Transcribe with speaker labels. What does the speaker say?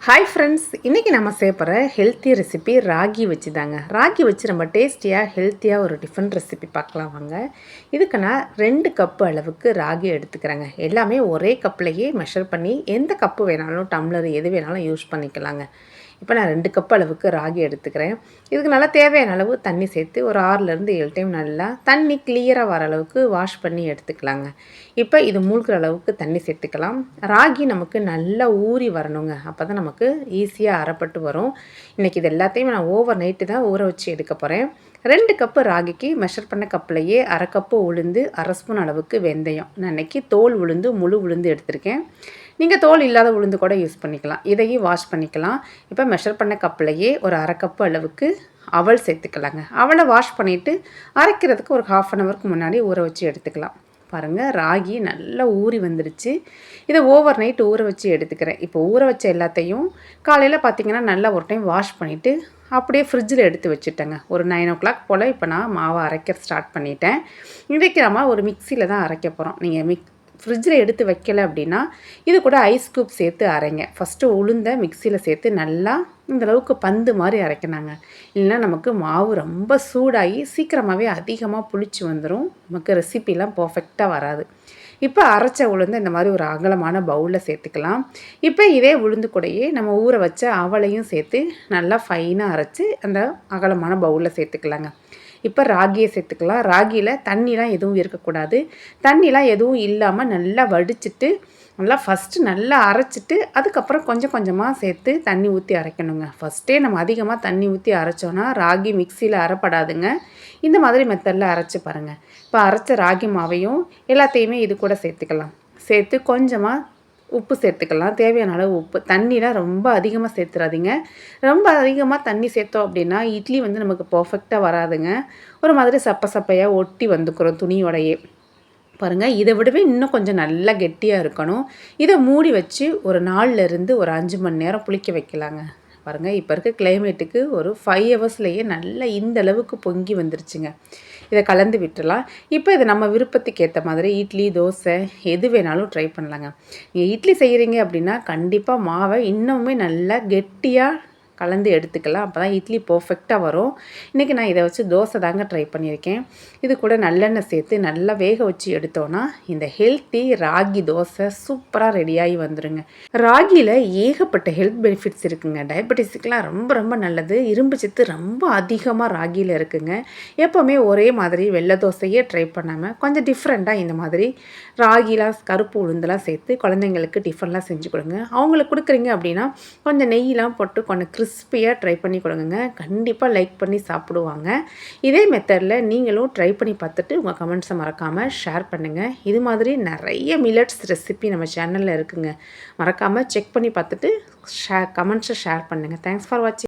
Speaker 1: Hi friends, இன்றைக்கி நம்ம செய்யப்படுற healthy recipe ragi வச்சு தாங்க. ராகி வச்சு நம்ம டேஸ்டியாக ஹெல்த்தியாக ஒரு டிஃபன் ரெசிபி பார்க்கலாம் வாங்க. இதுக்கு நான் 2 கப்பு அளவுக்கு ராகி எடுத்துக்கிறேங்க. எல்லாமே ஒரே கப்லையே மெஷர் பண்ணி எந்த கப்பு வேணாலும் டம்ளர் எது வேணாலும் யூஸ் பண்ணிக்கலாங்க. இப்போ நான் 2 கப் அளவுக்கு ராகி எடுத்துக்கிறேன். இதுக்கு நல்லா தேவையான அளவு தண்ணி சேர்த்து ஒரு 6லேருந்து 7 டைம் நல்லா தண்ணி கிளியராக வர அளவுக்கு வாஷ் பண்ணி எடுத்துக்கலாங்க. இப்போ இது மூழ்கிற அளவுக்கு தண்ணி சேர்த்துக்கலாம். ராகி நமக்கு நல்லா ஊறி வரணுங்க. அப்போ தான் நமக்கு ஈஸியாக அரைப்பட்டு வரும். இன்றைக்கி இது எல்லாத்தையும் நான் ஓவர் நைட்டு தான் ஊற வச்சு எடுக்க போகிறேன். 2 கப்பு ராகிக்கு மெஷர் பண்ண கப்லையே 1/2 கப்பு உளுந்து, 1/2 ஸ்பூன் அளவுக்கு வெந்தயம். நான் இன்றைக்கி தோல் உளுந்து, முழு உளுந்து எடுத்திருக்கேன். நீங்கள் தோல் இல்லாத உளுந்து கூட யூஸ் பண்ணிக்கலாம். இதையும் வாஷ் பண்ணிக்கலாம். இப்போ மெஷர் பண்ண கப்லையே ஒரு 1/2 கப்பு அளவுக்கு அவல் சேர்த்துக்கலாங்க. அவலை வாஷ் பண்ணிவிட்டு அரைக்கிறதுக்கு ஒரு 1/2 அன் ஹவருக்கு முன்னாடி ஊற வச்சு எடுத்துக்கலாம். பாருங்கள், ராகி நல்லா ஊறி வந்துடுச்சு. இதை ஓவர் நைட் ஊற வச்சு எடுத்துக்கிறேன். இப்போ ஊற வச்ச எல்லாத்தையும் காலையில் பார்த்திங்கன்னா நல்லா ஒரு டைம் வாஷ் பண்ணிவிட்டு அப்படியே ஃப்ரிட்ஜில் எடுத்து வச்சுட்டேங்க. ஒரு 9 o'clock போல் இப்போ நான் மாவை அரைக்க ஸ்டார்ட் பண்ணிட்டேன். இன்றைக்கி நம்ம ஒரு மிக்சியில் தான் அரைக்க போகிறோம். நீங்கள் ஃப்ரிட்ஜில் எடுத்து வைக்கலை அப்படின்னா இது கூட ஐஸ் க்யூப் சேர்த்து அரைங்க. ஃபஸ்ட்டு உளுந்த மிக்சியில் சேர்த்து நல்லா இந்தளவுக்கு பந்து மாதிரி அரைக்கினாங்க. இல்லைன்னா நமக்கு மாவு ரொம்ப சூடாகி சீக்கிரமாகவே அதிகமாக புளிச்சு வந்துடும். நமக்கு ரெசிபிலாம் பர்ஃபெக்டாக வராது. இப்போ அரைச்ச உளுந்து இந்த மாதிரி ஒரு அகலமான பவுலில் சேர்த்துக்கலாம். இப்போ இதே உளுந்து கூடயே நம்ம ஊற வச்ச அவளையும் சேர்த்து நல்லா ஃபைனாக அரைச்சி அந்த அகலமான பவுலில் சேர்த்துக்கலாங்க. இப்போ ராகியை சேர்த்துக்கலாம். ராகியில் தண்ணிலாம் எதுவும் இருக்கக்கூடாது. தண்ணிலாம் எதுவும் இல்லாமல் நல்லா வடிச்சிட்டு நல்லா ஃபஸ்ட்டு நல்லா அரைச்சிட்டு அதுக்கப்புறம் கொஞ்சம் கொஞ்சமாக சேர்த்து தண்ணி ஊற்றி அரைக்கணுங்க. ஃபஸ்ட்டே நம்ம அதிகமாக தண்ணி ஊற்றி அரைச்சோன்னா ராகி மிக்சியில் அரைப்படாதுங்க. இந்த மாதிரி மெத்தடில் அரைச்சி பாருங்கள். இப்போ அரைச்ச ராகி மாவையும் எல்லாத்தையுமே இது கூட சேர்த்துக்கலாம். சேர்த்து கொஞ்சமாக உப்பு சேர்த்துக்கலாம். தேவையான அளவு உப்பு. தண்ணிலாம் ரொம்ப அதிகமாக சேர்த்துறாதீங்க. ரொம்ப அதிகமாக தண்ணி சேர்த்தோம் அப்படின்னா இட்லி நமக்கு பர்ஃபெக்டாக வராதுங்க. ஒரு மாதிரி சப்பையாக ஒட்டி வந்துக்கிறோம் துணியோடையே. பாருங்கள், இதை விடவே இன்னும் கொஞ்சம் நல்லா கெட்டியாக இருக்கணும். இதை மூடி வச்சு ஒரு 4லேருந்து ஒரு 5 மணி நேரம் புளிக்க வைக்கலாங்க. பாருங்கள், இப்போ இருக்க கிளைமேட்டுக்கு ஒரு 5 ஹவர்ஸ்லேயே நல்லா இந்த அளவுக்கு பொங்கி வந்துருச்சுங்க. இதை கலந்து விட்டுடலாம். இப்போ இது நம்ம விருப்பத்துக்கு ஏற்ற மாதிரி இட்லி, தோசை எது வேணாலும் ட்ரை பண்ணலாங்க. நீங்கள் இட்லி செய்கிறீங்க அப்படின்னா கண்டிப்பாக மாவை இன்னுமே நல்லா கெட்டியாக கலந்து எடுத்துக்கலாம். அப்போ தான் இட்லி பர்ஃபெக்டாக வரும். இன்றைக்கி நான் இதை வச்சு தோசை தாங்க ட்ரை பண்ணியிருக்கேன். இது கூட நல்லெண்ணெய் சேர்த்து நல்லா வேக வச்சு எடுத்தோன்னா இந்த ஹெல்த்தி ராகி தோசை சூப்பராக ரெடியாகி வந்துடுங்க. ராகியில் ஏகப்பட்ட ஹெல்த் பெனிஃபிட்ஸ் இருக்குங்க. டயபெட்டிஸுக்கெலாம் ரொம்ப ரொம்ப நல்லது. இரும்பு சத்து ரொம்ப அதிகமாக ராகியில் இருக்குங்க. எப்போவுமே ஒரே மாதிரி வெள்ளை தோசையே ட்ரை பண்ணாமல் கொஞ்சம் டிஃப்ரெண்ட்டாக இந்த மாதிரி ராகிலாம் கருப்பு உளுந்தெல்லாம் சேர்த்து குழந்தைங்களுக்கு டிஃபன்லாம் செஞ்சு கொடுங்க. அவங்களுக்கு கொடுக்குறீங்க அப்படின்னா கொஞ்சம் நெய்யெலாம் போட்டு கொஞ்சம் கிறிஸ்பியாக ட்ரை பண்ணி கொடுங்க. கண்டிப்பாக லைக் பண்ணி சாப்பிடுவாங்க. இதே மெத்தடில் நீங்களும் ட்ரை பண்ணி பார்த்துட்டு உங்கள் கமெண்ட்ஸை மறக்காமல் ஷேர் பண்ணுங்கள். இது மாதிரி நிறைய மில்லட்ஸ் ரெசிபி நம்ம சேனலில் இருக்குங்க. மறக்காமல் செக் பண்ணி பார்த்துட்டு கமெண்ட்ஸை ஷேர் பண்ணுங்கள். தேங்க்ஸ் ஃபார் வாட்சிங்.